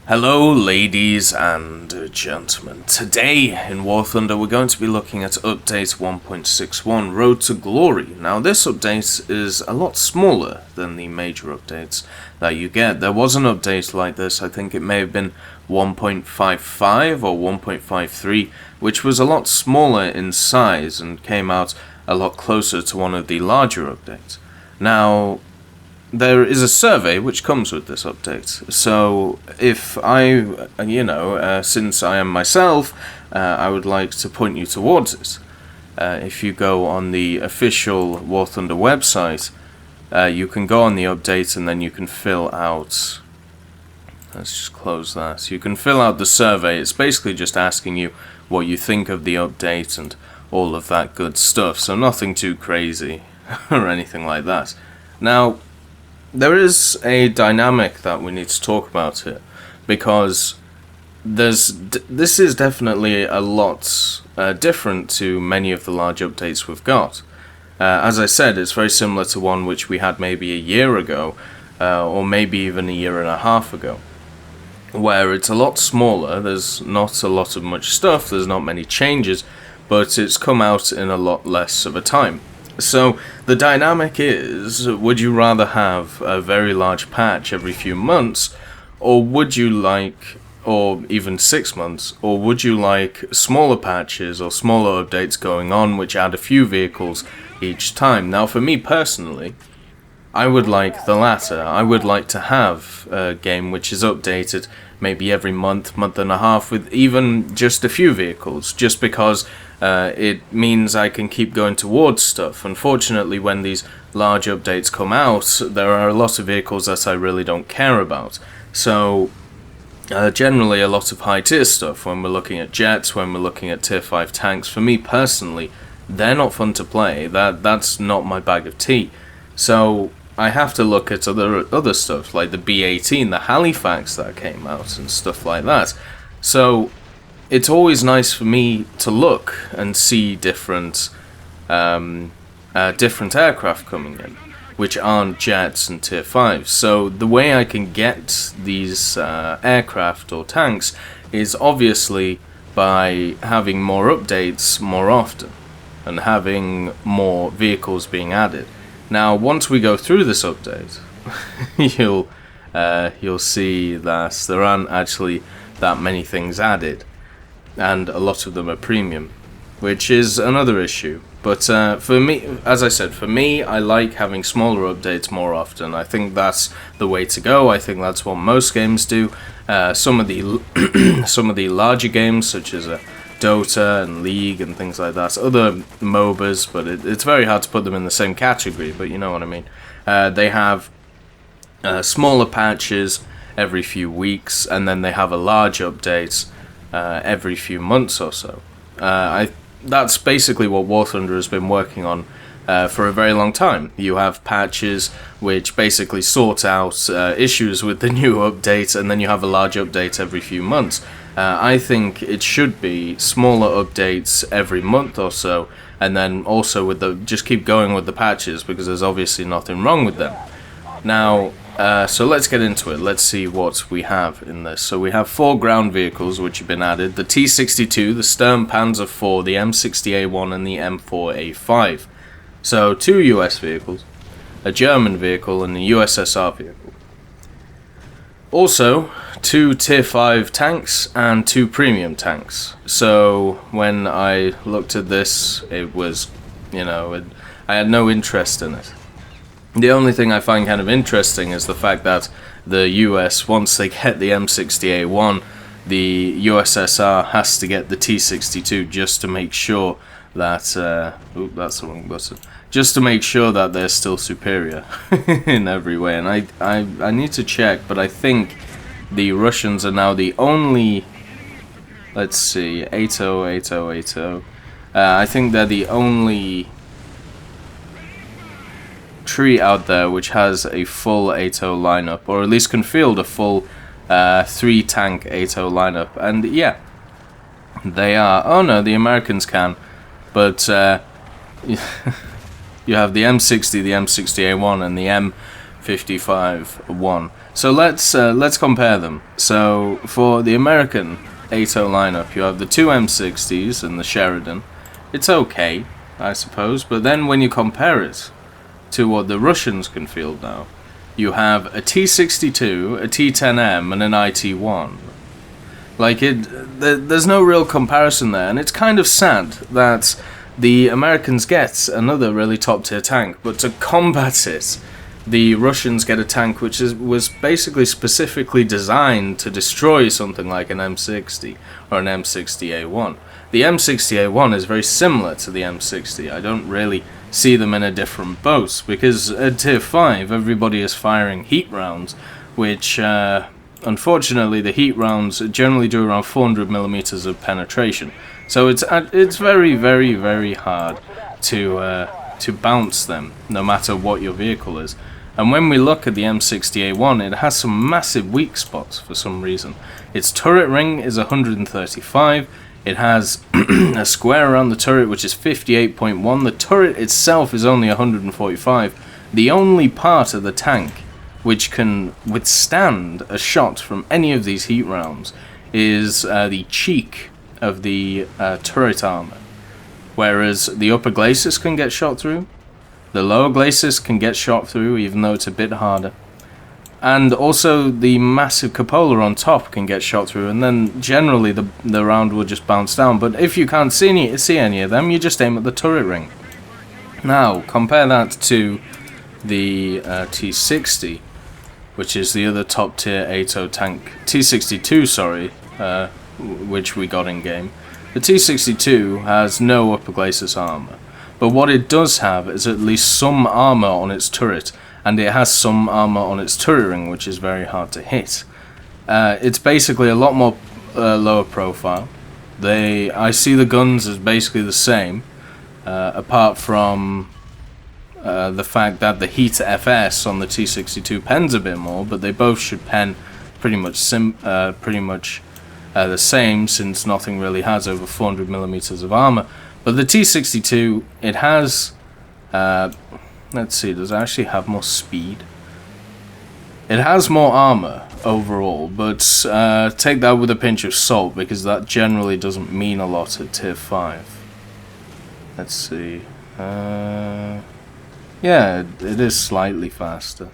Hello ladies and gentlemen. Today in War Thunder we're going to be looking at update 1.61 Road to Glory. Now this update is a lot smaller than the major updates that you get. There was an update like this, I think it may have been 1.55 or 1.53, which was a lot smaller in size and came out a lot closer to one of the larger updates. Now there is a survey which comes with this update, so if since I am myself, I would like to point you towards it. If you go on the official War Thunder website, you can go on the update and then you can fill out, let's just close that, you can fill out the survey. It's basically just asking you what you think of the update and all of that good stuff, so nothing too crazy or anything like that. Now, there is a dynamic that we need to talk about here, because this is definitely a lot different to many of the large updates we've got. As I said, it's very similar to one which we had maybe a year ago, or maybe even a year and a half ago, where it's a lot smaller, there's not a lot of much stuff, there's not many changes, but it's come out in a lot less of a time. So the dynamic is, would you rather have a very large patch every few months, or would you like, or even 6 months, or would you like smaller patches or smaller updates going on which add a few vehicles each time? Now for me personally, I would like the latter. I would like to have a game which is updated maybe every month, month and a half, with even just a few vehicles, just because it means I can keep going towards stuff. Unfortunately, when these large updates come out, there are a lot of vehicles that I really don't care about. So generally a lot of high tier stuff, when we're looking at jets, when we're looking at tier 5 tanks, for me personally, they're not fun to play. That's not my bag of tea. So I have to look at other stuff, like the B-18, the Halifax that came out, and stuff like that. So it's always nice for me to look and see different aircraft coming in, which aren't jets and tier 5. So the way I can get these aircraft or tanks is obviously by having more updates more often, and having more vehicles being added. Now, once we go through this update, you'll see that there aren't actually that many things added, and a lot of them are premium, which is another issue. But for me, as I said, I like having smaller updates more often. I think that's the way to go. I think that's what most games do. Some of the larger games, such as Dota and League and things like that, other MOBAs, but it's very hard to put them in the same category, but you know what I mean. They have smaller patches every few weeks, and then they have a large update every few months or so. That's basically what War Thunder has been working on for a very long time. You have patches which basically sort out issues with the new update, and then you have a large update every few months. I think it should be smaller updates every month or so, and then also just keep going with the patches, because there's obviously nothing wrong with them. Now, so let's get into it. Let's see what we have in this. So we have 4 ground vehicles which have been added: the T-62, the Sturm Panzer IV, the M60A1, and the M4A5. So 2 US vehicles, a German vehicle, and a USSR vehicle. Also, 2 tier 5 tanks and 2 premium tanks. So when I looked at this, it was, I had no interest in it. The only thing I find kind of interesting is the fact that the US, once they get the M60A1, the USSR has to get the T-62 just to make sure that, that's the wrong button, just to make sure that they're still superior in every way. And I need to check, but I think the Russians are now the only, let's see, 80. I think they're the only tree out there which has a full 80 lineup, or at least can field a full 3 tank 80 lineup. And yeah, they are. Oh no, the Americans can, but you have the M60, the M60A1, and the 55-1. So let's compare them. So for the American thew lineup, you have the two M60s and the Sheridan. It's okay, I suppose, but then when you compare it to what the Russians can field now, you have a T62, a T10M, and an IT1. Like, there's no real comparison there, and it's kind of sad that the Americans get another really top-tier tank, but to combat it, the Russians get a tank which was basically specifically designed to destroy something like an M60 or an M60A1. The M60A1 is very similar to the M60. I don't really see them in a different boat, because at Tier 5 everybody is firing heat rounds, which unfortunately the heat rounds generally do around 400mm of penetration. So it's very, very, very hard to bounce them, no matter what your vehicle is. And when we look at the M60A1, it has some massive weak spots for some reason. Its turret ring is 135. It has a square around the turret which is 58.1. The turret itself is only 145. The only part of the tank which can withstand a shot from any of these heat rounds is the cheek of the turret armor. Whereas the upper glacis can get shot through, the lower glacis can get shot through, even though it's a bit harder. And also the massive cupola on top can get shot through, and then generally the round will just bounce down. But if you can't see any of them, you just aim at the turret ring. Now, compare that to the T60, which is the other top tier thew tank. T62, sorry, which we got in game. The T62 has no upper glacis armor. But what it does have is at least some armor on its turret, and it has some armor on its turret ring, which is very hard to hit. It's basically a lot more lower profile. I see the guns as basically the same, apart from the fact that the heat FS on the T62 pens a bit more, but they both should pen pretty much the same, since nothing really has over 400mm of armor. But the T62, it has, let's see, does it actually have more speed? It has more armor overall, but take that with a pinch of salt, because that generally doesn't mean a lot at Tier 5. Let's see. Yeah, it is slightly faster.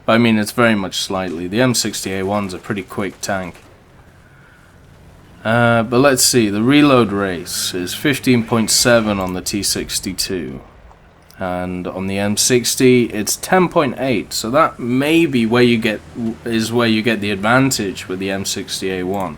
But I mean, it's very much slightly. The M60A1's a pretty quick tank. But let's see, the reload race is 15.7 on the T62, and on the M60 it's 10.8, so that may be where you get the advantage with the M60A1.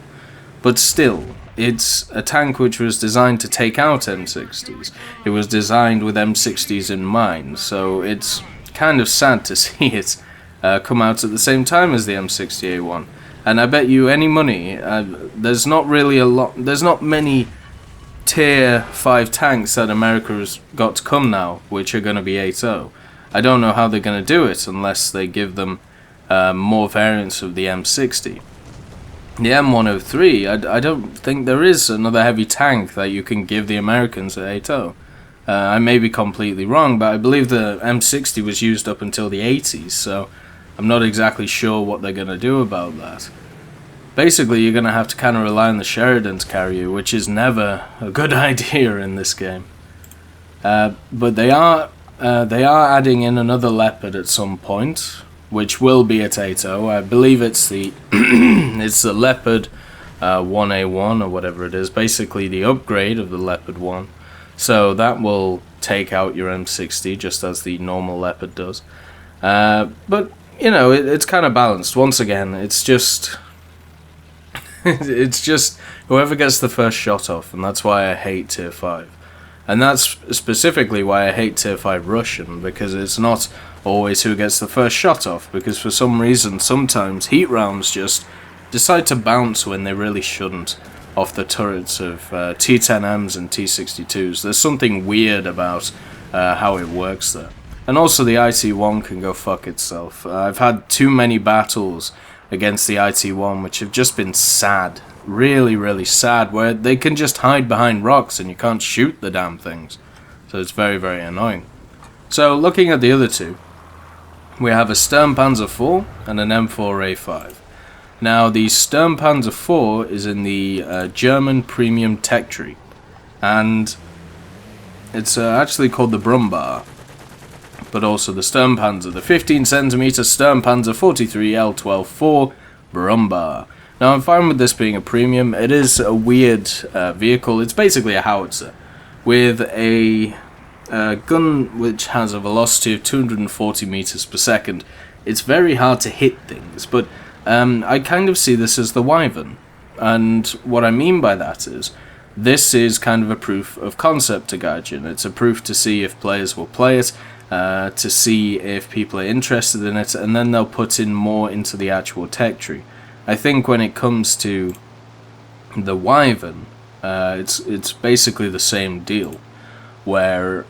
But still, it's a tank which was designed to take out M60s. It was designed with M60s in mind, so it's kind of sad to see it come out at the same time as the M60A1. And I bet you any money, there's not many Tier 5 tanks that America has got to come now, which are going to be thew. I don't know how they're going to do it unless they give them more variants of the M60. The M103, I don't think there is another heavy tank that you can give the Americans at thew. I may be completely wrong, but I believe the M60 was used up until the 80s, so I'm not exactly sure what they're going to do about that. Basically, you're going to have to kind of rely on the Sheridan to carry you, which is never a good idea in this game. But they are adding in another Leopard at some point, which will be at thew. I believe it's the it's the Leopard 1A1 or whatever it is, basically the upgrade of the Leopard 1. So that will take out your M60 just as the normal Leopard does. But you know, it's kind of balanced. Once again, it's just it's just whoever gets the first shot off, and that's why I hate Tier 5. And that's specifically why I hate Tier 5 Russian, because it's not always who gets the first shot off, because for some reason sometimes heat rounds just decide to bounce when they really shouldn't off the turrets of T10Ms and T62s. There's something weird about how it works there. And also the IT1 can go fuck itself. I've had too many battles against the IT1 which have just been sad. Really, really sad, where they can just hide behind rocks and you can't shoot the damn things. So it's very, very annoying. So looking at the other two, we have a Sturmpanzer IV and an M4A5. Now, the Sturmpanzer IV is in the German premium tech tree, and it's actually called the Brummbauer, but also the Sturmpanzer, the 15cm Sturmpanzer 43L12-4 Brummbauer. Now, I'm fine with this being a premium. It is a weird vehicle. It's basically a howitzer with a gun which has a velocity of 240 meters per second. It's very hard to hit things, but I kind of see this as the Wyvern. And what I mean by that is, this is kind of a proof of concept to Gaijin. It's a proof to see if players will play it, to see if people are interested in it, and then they'll put in more into the actual tech tree. I think when it comes to the Wyvern, it's basically the same deal, where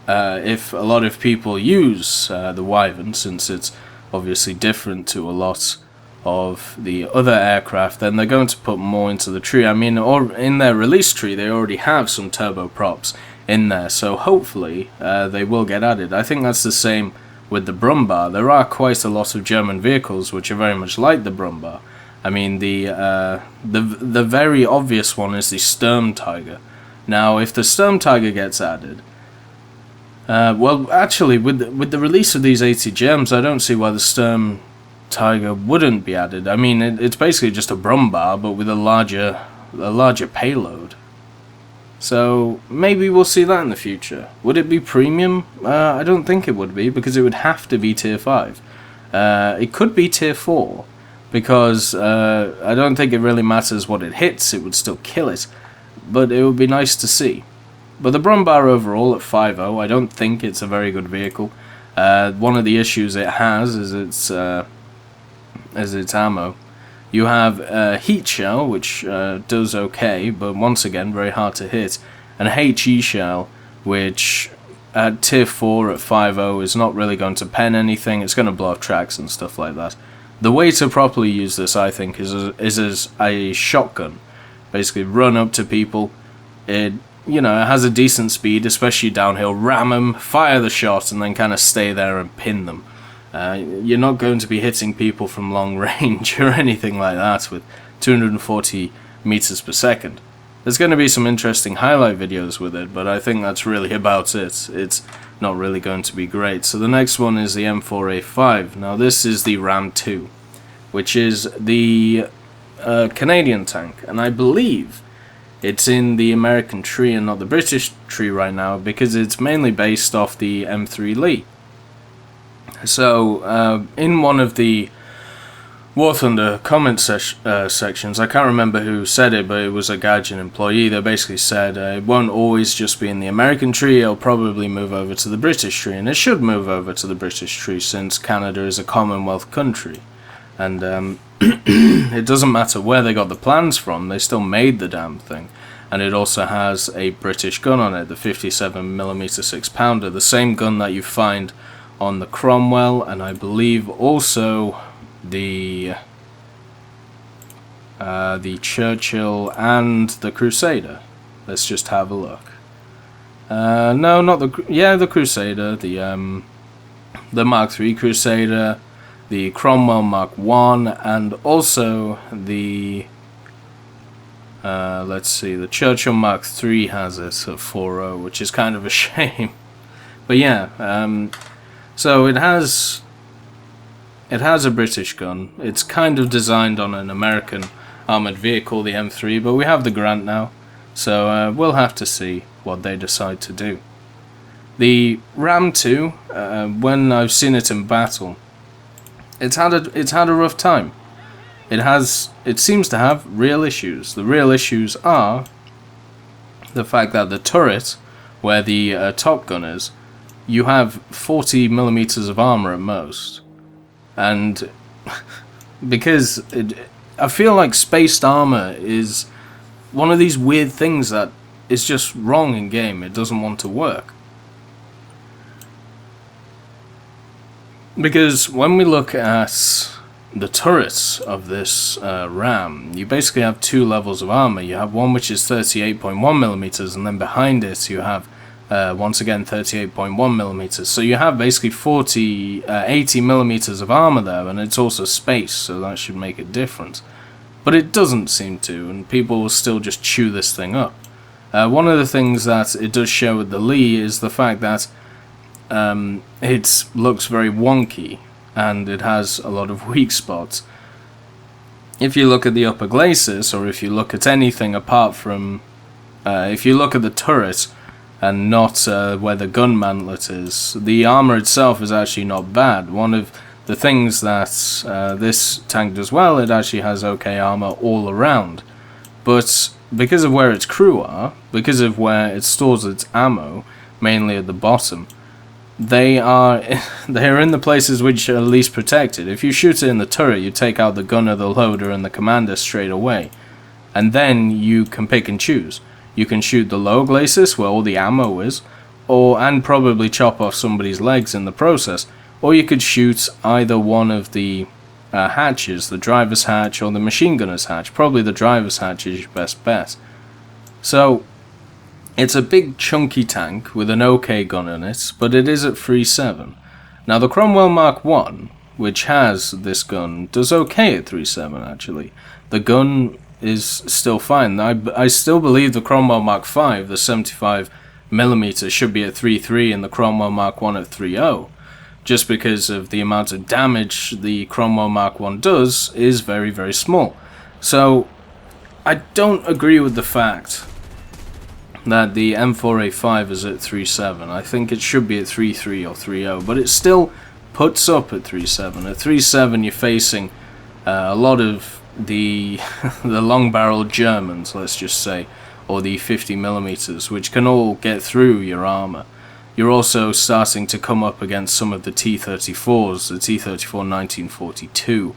if a lot of people use the Wyvern, since it's obviously different to a lot of the other aircraft, then they're going to put more into the tree. I mean, or in their release tree, they already have some turboprops in there, so hopefully they will get added. I think that's the same with the Brummbauer. There are quite a lot of German vehicles which are very much like the Brummbauer. I mean, the very obvious one is the Sturmtiger. Now, if the Sturmtiger gets added, well, actually, with the release of these 80 gems, I don't see why the Sturmtiger wouldn't be added. I mean, it's basically just a Brummbauer, but with a larger payload. So maybe we'll see that in the future. Would it be premium? I don't think it would be, because it would have to be tier 5. It could be tier 4, because I don't think it really matters what it hits. It would still kill it, but it would be nice to see. But the Brummbauer overall at 5.0, I don't think it's a very good vehicle. One of the issues it has is its ammo. You have a heat shell, which does okay, but once again very hard to hit, and a HE shell, which at tier 4 at 5.0 is not really going to pen anything. It's going to blow up tracks and stuff like that. The way to properly use this, I think, is as a shotgun. Basically, run up to people. It has a decent speed, especially downhill. Ram them, fire the shot, and then kind of stay there and pin them. You're not going to be hitting people from long range or anything like that with 240 meters per second. There's going to be some interesting highlight videos with it, but I think that's really about it. It's not really going to be great. So the next one is the M4A5. Now this is the Ram 2, which is the Canadian tank, and I believe it's in the American tree and not the British tree right now, because it's mainly based off the M3 Lee. So in one of the War Thunder comment sections, I can't remember who said it, but it was a Gaijin employee. They basically said it won't always just be in the American tree, it'll probably move over to the British tree, and it should move over to the British tree since Canada is a Commonwealth country. And it doesn't matter where they got the plans from, they still made the damn thing. And it also has a British gun on it, the 57mm 6-pounder, the same gun that you find on the Cromwell, and I believe also the Churchill and the Crusader. Let's just have a look. No, not the Crusader, the Mark III Crusader, the Cromwell Mark I, and also the let's see, the Churchill Mark III has it at 4.0, which is kind of a shame. But yeah, so it has a British gun. It's kind of designed on an American armoured vehicle, the M3, but we have the Grant now, so we'll have to see what they decide to do. The Ram 2, when I've seen it in battle, it's had a rough time. It seems to have real issues. The real issues are the fact that the turret, where the Top Gun is, you have 40mm of armor at most. And because I feel like spaced armor is one of these weird things that is just wrong in game. It doesn't want to work. Because when we look at the turrets of this Ram, you basically have two levels of armor. You have one which is 38.1mm, and then behind it you have Once again, 38.1mm. So you have basically 80mm of armor there, and it's also space, so that should make a difference. But it doesn't seem to, and people will still just chew this thing up. One of the things that it does show with the Lee is the fact that it looks very wonky, and it has a lot of weak spots. If you look at the upper glacis, or if you look at anything apart from... if you look at the turret, and not where the gun mantlet is, the armor itself is actually not bad. One of the things that this tank does well, it actually has okay armor all around. But because of where its crew are, because of where it stores its ammo, mainly at the bottom, they're in the places which are least protected. If you shoot it in the turret, you take out the gunner, the loader, and the commander straight away. And then you can pick and choose. You can shoot the low glacis, where all the ammo is, and probably chop off somebody's legs in the process. Or you could shoot either one of the hatches, the driver's hatch or the machine gunner's hatch. Probably the driver's hatch is your best bet. So, it's a big chunky tank with an okay gun in it, but it is at 3.7. Now the Cromwell Mark 1, which has this gun, does okay at 3.7 actually. The gun is still fine. I still believe the Cromwell Mark 5, the 75mm, should be at 3.3 and the Cromwell Mark 1 at 3.0. Just because of the amount of damage the Cromwell Mark 1 does is very, very small. So, I don't agree with the fact that the M4A5 is at 3.7. I think it should be at 3.3 or 3.0, but it still puts up at 3.7. At 3.7 you're facing a lot of the long-barreled Germans, let's just say, or the 50mm, which can all get through your armor. You're also starting to come up against some of the T-34s, the T-34 1942,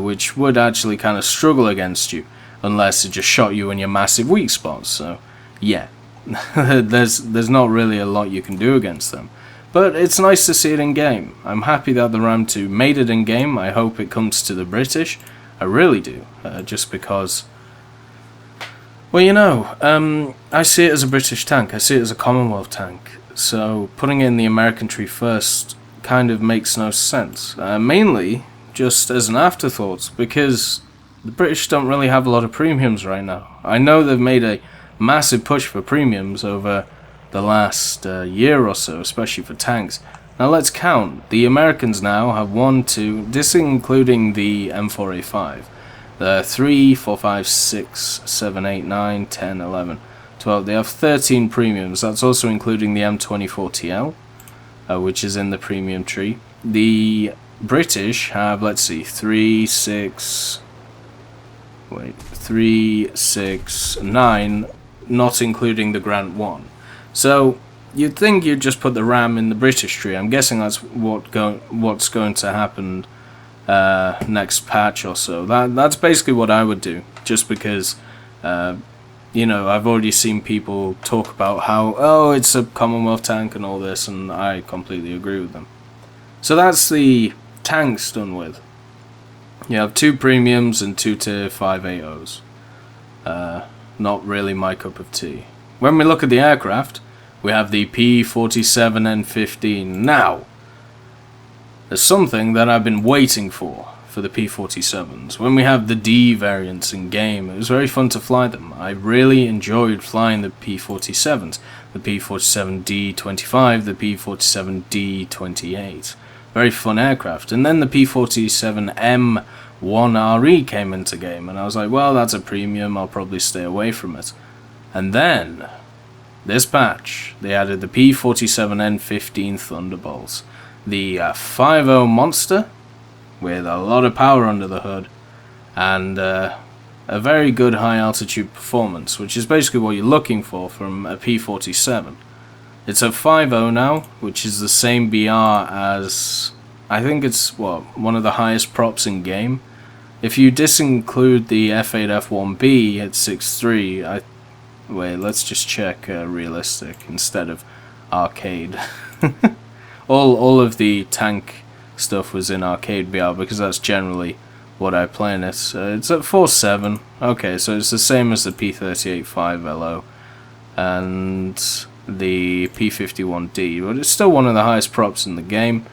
which would actually kind of struggle against you, unless it just shot you in your massive weak spots. So, yeah, there's not really a lot you can do against them. But it's nice to see it in game. I'm happy that the Ram 2 made it in game. I hope it comes to the British. I really do, just because, well, you know, I see it as a British tank, I see it as a Commonwealth tank, so putting it in the American tree first kind of makes no sense, mainly just as an afterthought, because the British don't really have a lot of premiums right now. I know they've made a massive push for premiums over the last year or so, especially for tanks. Now let's count. The Americans now have 1, 2, this including the M4A5. 3, 4, 5, 6, 7, 8, 9, 10, 11, 12. They have 13 premiums. That's also including the M24TL, which is in the premium tree. The British have, let's see, 3, 6, 9, not including the Grant 1. So, you'd think you'd just put the Ram in the British tree. I'm guessing that's what's going to happen next patch or so. That's basically what I would do, just because, you know, I've already seen people talk about how, oh, it's a Commonwealth tank and all this, and I completely agree with them. So that's the tanks done with. You have 2 premiums and 2 tier 5 AOs. Not really my cup of tea. When we look at the aircraft, we have the P-47N15. Now, there's something that I've been waiting for the P-47s. When we have the D variants in game, it was very fun to fly them. I really enjoyed flying the P-47s. The P-47D-25, the P-47D-28. Very fun aircraft. And then the P-47M1RE came into game, and I was like, well, that's a premium, I'll probably stay away from it. And then, this patch, they added the P-47N15 Thunderbolts. The 5.0 monster, with a lot of power under the hood, and a very good high altitude performance, which is basically what you're looking for from a P-47. It's a 5.0 now, which is the same BR as, I think it's, one of the highest props in game. If you disinclude the F8 F1B at 6.3, wait, let's just check realistic instead of arcade. all of the tank stuff was in arcade BR because that's generally what I play in it. It's at 4.7. Okay, so it's the same as the P38 5LO. And the P51D, but it's still one of the highest props in the game.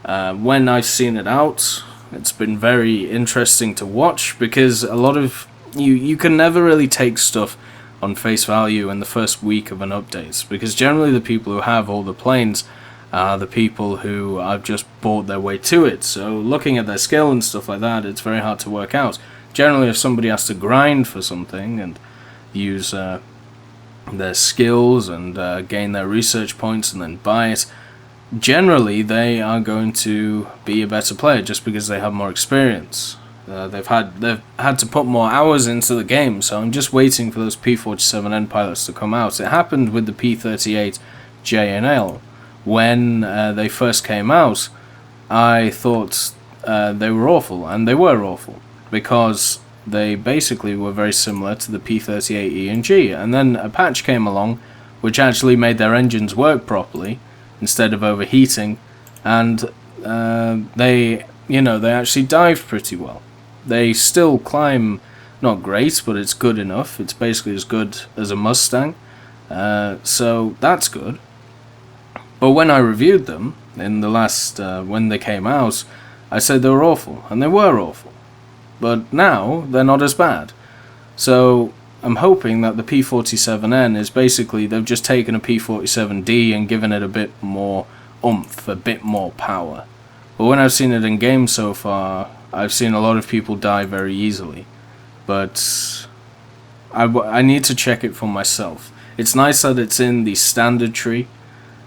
When I've seen it out, it's been very interesting to watch, because a lot of you can never really take stuff on face value in the first week of an update, because generally the people who have all the planes are the people who have just bought their way to it. So looking at their skill and stuff like that, it's very hard to work out. Generally, if somebody has to grind for something and use their skills and gain their research points and then buy it, generally they are going to be a better player just because they have more experience. They've had to put more hours into the game, so I'm just waiting for those P47N pilots to come out. It happened with the P38 JNL. When they first came out, I thought they were awful, and they were awful, because they basically were very similar to the P38E and G, and then a patch came along which actually made their engines work properly instead of overheating, and they actually dive pretty well. They still climb not great, but it's good enough. It's basically as good as a Mustang, so that's good. But when I reviewed them in the last, when they came out, I said they were awful, and they were awful. But now, they're not as bad. So, I'm hoping that the P47N is basically, they've just taken a P47D and given it a bit more oomph, a bit more power. But when I've seen it in game so far, I've seen a lot of people die very easily. But I need to check it for myself. It's nice that it's in the standard tree,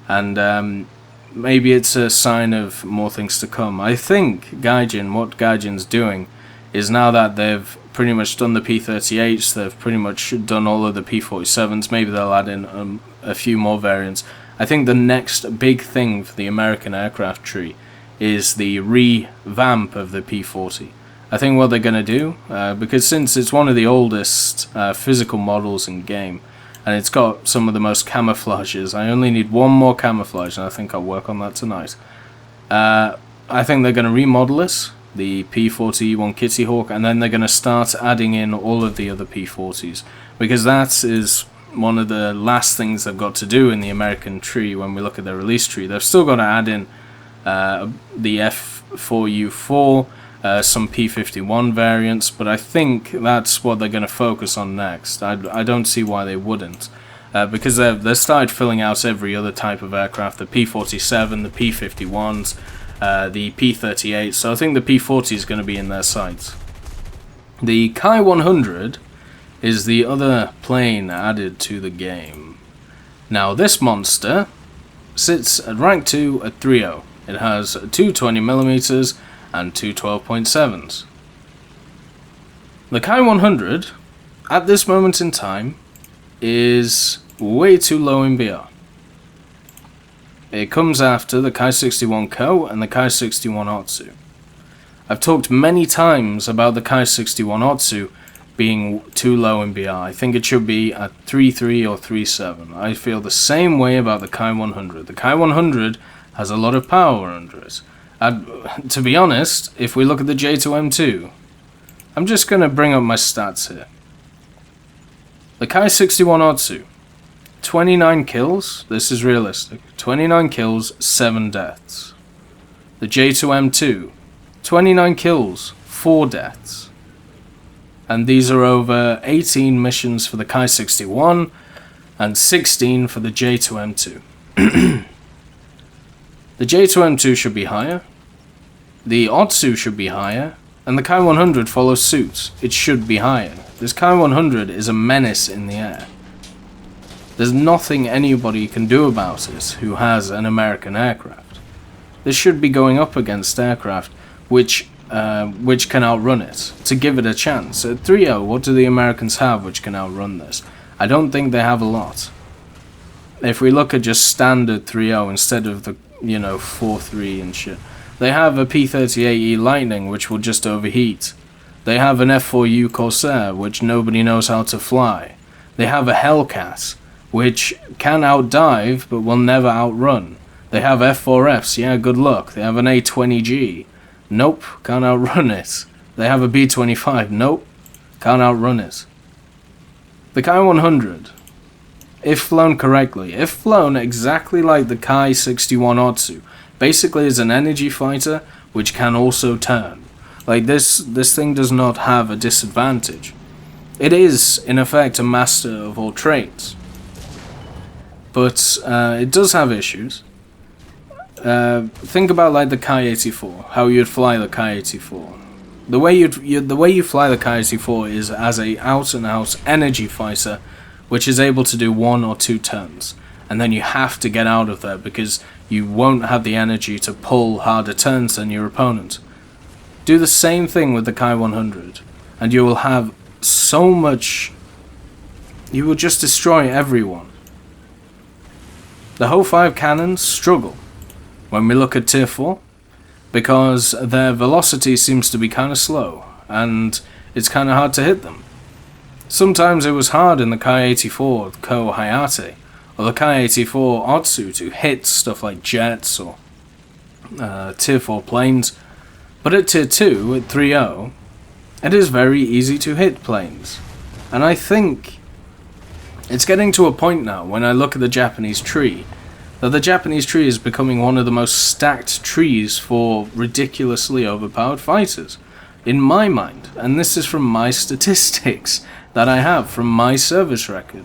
and maybe it's a sign of more things to come. I think what Gaijin's doing is, now that they've pretty much done the P38s, they've pretty much done all of the P47s, maybe they'll add in a few more variants. I think the next big thing for the American aircraft tree is the revamp of the P40. I think what they're going to do, because since it's one of the oldest physical models in game, and it's got some of the most camouflages, I only need one more camouflage, and I think I'll work on that tonight. I think they're going to remodel this, the P41 Kitty Hawk, and then they're going to start adding in all of the other P40s, because that is one of the last things they've got to do in the American tree. When we look at their release tree, they've still got to add in the F4U4, some P51 variants, but I think that's what they're going to focus on next. I don't see why they wouldn't, because they've started filling out every other type of aircraft, the P47, the P51s, the P38, so I think the P40 is going to be in their sights. The Kai 100 is the other plane added to the game. Now this monster sits at rank 2 at thew. It has two 20mm and two 12.7s. The Kai 100, at this moment in time, is way too low in BR. It comes after the Kai 61 Ko and the Kai 61 Otsu. I've talked many times about the Kai 61 Otsu being too low in BR. I think it should be at 3.3 or 3.7. I feel the same way about the Kai 100. The Kai 100 has a lot of power under it. To be honest, if we look at the J2M2, I'm just going to bring up my stats here. The Kai 61 Otsu, 29 kills, this is realistic, 29 kills, 7 deaths. The J2M2, 29 kills, 4 deaths. And these are over 18 missions for the Kai 61 and 16 for the J2M2. The J2M2 should be higher, the Otsu should be higher, and the Kai 100 follows suit. It should be higher. This Kai 100 is a menace in the air. There's nothing anybody can do about it who has an American aircraft. This should be going up against aircraft which can outrun it, to give it a chance. At thew, what do the Americans have which can outrun this? I don't think they have a lot. If we look at just standard thew instead of the 4.3 and shit, they have a P38E Lightning which will just overheat. They have an F4U Corsair which nobody knows how to fly. They have a Hellcat which can outdive but will never outrun. They have F4Fs, yeah, good luck. They have an A20G. Nope, can't outrun it. They have a B25. Nope, can't outrun it. The Kai 100 if flown correctly, if flown exactly like the Kai-61 Otsu, basically is an energy fighter which can also turn. Like this thing does not have a disadvantage. It is, in effect, a master of all trades. But it does have issues. Think about like the Kai-84, how you'd fly the Kai-84. The way you fly the Kai-84 is as a out-and-out energy fighter, which is able to do 1 or 2 turns, and then you have to get out of there because you won't have the energy to pull harder turns than your opponent. Do the same thing with the Kai-100, and you will have so much. You will just destroy everyone. The Ho 5 cannons struggle when we look at Tier 4, because their velocity seems to be kind of slow, and it's kind of hard to hit them. Sometimes it was hard in the Kai-84 Ko Hayate, or the Kai-84 Otsu to hit stuff like jets or Tier 4 planes, but at Tier 2, at thew, it is very easy to hit planes. And I think it's getting to a point now, when I look at the Japanese tree, that the Japanese tree is becoming one of the most stacked trees for ridiculously overpowered fighters, in my mind, and this is from my statistics that I have from my service record.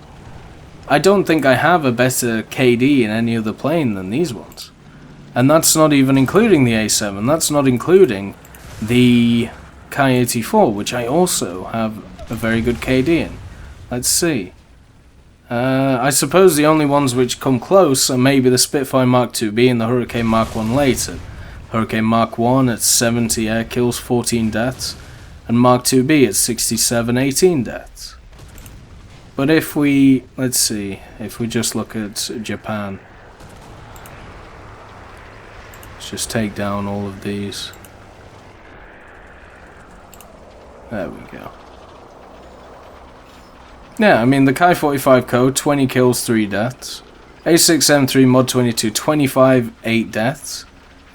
I don't think I have a better KD in any other plane than these ones. And that's not even including the A7, that's not including the Kai-84, which I also have a very good KD in. Let's see. I suppose the only ones which come close are maybe the Spitfire Mark 2B and the Hurricane Mark 1 later. Hurricane Mark 1 at 70 air kills, 14 deaths, and Mark 2B at 67, 18 deaths. But if we, let's see, if we just look at Japan, let's just take down all of these. There we go. Yeah, I mean, the Kai-45 Ko, 20 kills, 3 deaths. A6M3 Mod 22, 25, 8 deaths.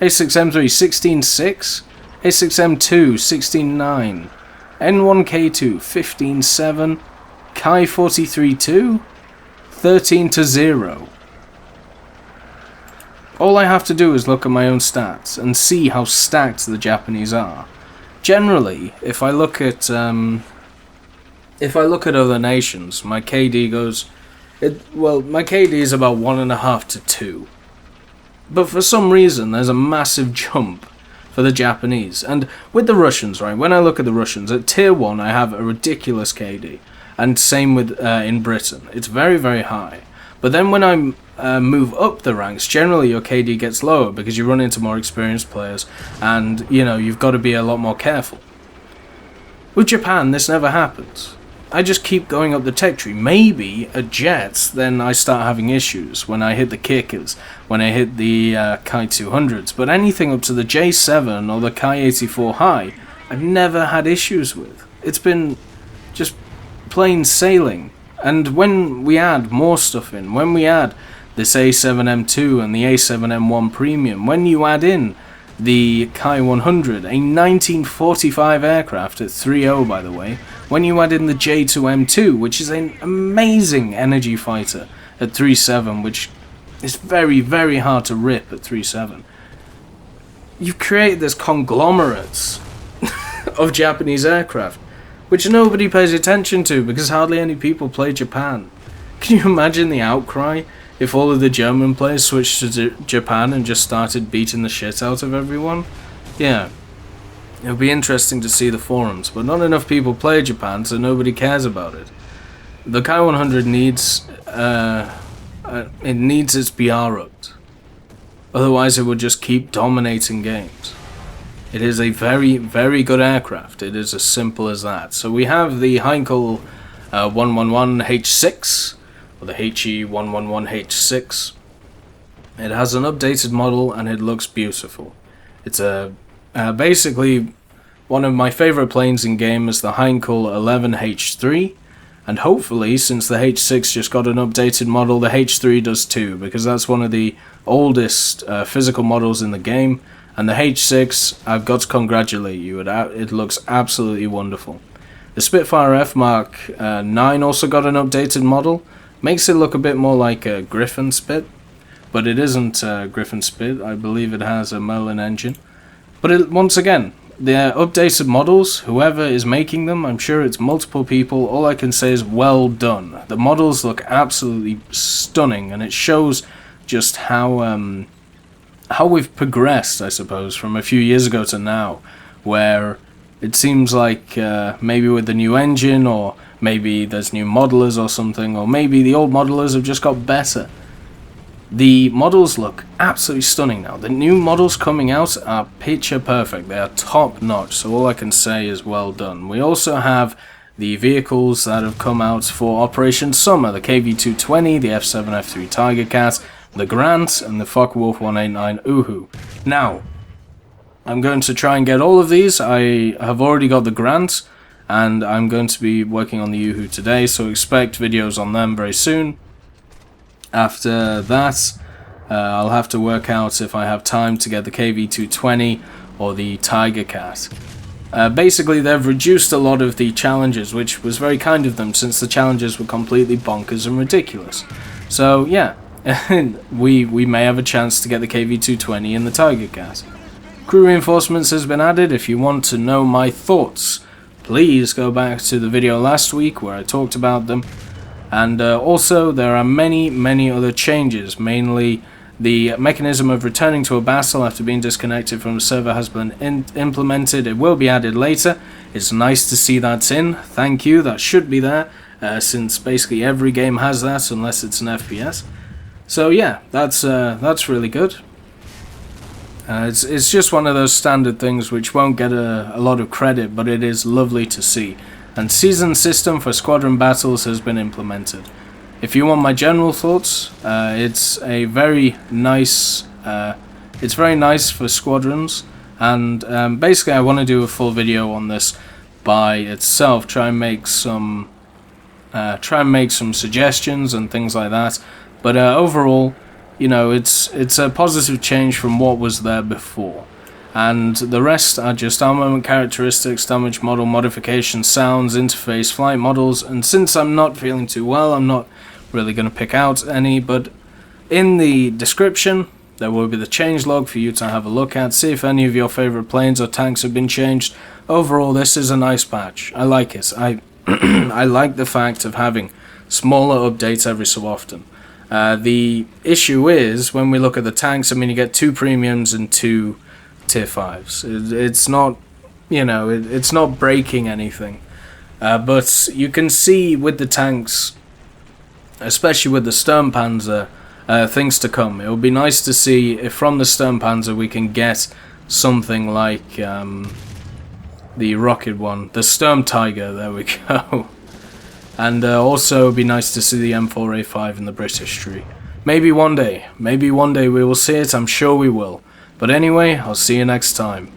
A6M3, 16, 6. A6M2, 16, 9. N1K2, 15, 7. Kai-43 2, 13 to 0. All I have to do is look at my own stats and see how stacked the Japanese are. Generally, if I look at other nations, my KD goes, my KD is about 1.5 to 2. But for some reason, there's a massive jump for the Japanese. And with the Russians, right, when I look at the Russians, at Tier 1 I have a ridiculous KD. And same with in Britain. It's very, very high. But then when I move up the ranks, generally your KD gets lower because you run into more experienced players and, you know, you've got to be a lot more careful. With Japan, this never happens. I just keep going up the tech tree. Maybe at jets, then I start having issues when I hit the kickers, when I hit the Kai-200s. But anything up to the J7 or the Kai-84 high, I've never had issues with. It's been just plain sailing. And when we add more stuff in, when we add this A7M2 and the A7M1 Premium, when you add in the Kai-100, a 1945 aircraft at thew, by the way, when you add in the J2M2, which is an amazing energy fighter at 3.7, which is very, very hard to rip at 3.7, you've created this conglomerate of Japanese aircraft, which nobody pays attention to because hardly any people play Japan. Can you imagine the outcry if all of the German players switched to Japan and just started beating the shit out of everyone? Yeah. It would be interesting to see the forums, but not enough people play Japan, so nobody cares about it. The Kai-100 needs it needs its BR upped. Otherwise it would just keep dominating games. It is a very, very good aircraft. It is as simple as that. So we have the Heinkel 111H6, or the HE111H6. It has an updated model and it looks beautiful. It's a basically one of my favorite planes in game is the Heinkel 11H3, and hopefully, since the H6 just got an updated model, the H3 does too, because that's one of the oldest physical models in the game. And the H6, I've got to congratulate you, it looks absolutely wonderful. The Spitfire F Mark 9 also got an updated model, Makes it look a bit more like a Griffin Spit, but it isn't Griffin Spit. I believe it has a Merlin engine. But once again, the updated models, whoever is making them, I'm sure it's multiple people, all I can say is well done. The models look absolutely stunning, and it shows just how we've progressed, I suppose, from a few years ago to now, where it seems like maybe with the new engine, or maybe there's new modelers or something, or maybe the old modelers have just got better. The models look absolutely stunning now. The new models coming out are picture perfect. They are top notch, so all I can say is well done. We also have the vehicles that have come out for Operation Summer, the KV-220, the F7 F3 Tiger Cat, the Grant, and the Focke-Wulf 189 Uhu. Now, I'm going to try and get all of these. I have already got the Grant, and I'm going to be working on the Uhu today, so expect videos on them very soon. After that, I'll have to work out if I have time to get the KV-220 or the Tiger Cat. Basically, they've reduced a lot of the challenges, which was very kind of them, since the challenges were completely bonkers and ridiculous. So, yeah, we may have a chance to get the KV-220 and the Tiger Cat. Crew reinforcements has been added. If you want to know my thoughts, please go back to the video last week where I talked about them. And also, there are many other changes. Mainly, the mechanism of returning to a battle after being disconnected from the server has been implemented. It will be added later. It's nice to see that's in. Thank you. That should be there, since basically every game has that, unless it's an FPS. So yeah, that's really good. It's just one of those standard things which won't get a lot of credit, but it is lovely to see. And season system for squadron battles has been implemented. If you want my general thoughts, it's very nice for squadrons, and basically I want to do a full video on this by itself, try and make some suggestions and things like that. But overall, you know, it's a positive change from what was there before. And the rest are just armament characteristics, damage model modifications, sounds, interface, flight models, and since I'm not feeling too well, I'm not really going to pick out any, but in the description there will be the changelog for you to have a look at, see if any of your favourite planes or tanks have been changed. Overall, this is a nice patch. I like it. I like the fact of having smaller updates every so often. The issue is, when we look at the tanks, I mean, you get 2 premiums and 2 tier 5s. It's not, you know, it's not breaking anything. But you can see with the tanks, especially with the Sturmpanzer, things to come. It would be nice to see if from the Sturmpanzer we can get something like the rocket one, the Sturm Tiger, there we go. And also it would be nice to see the M4A5 in the British tree. Maybe one day we will see it, I'm sure we will. But anyway, I'll see you next time.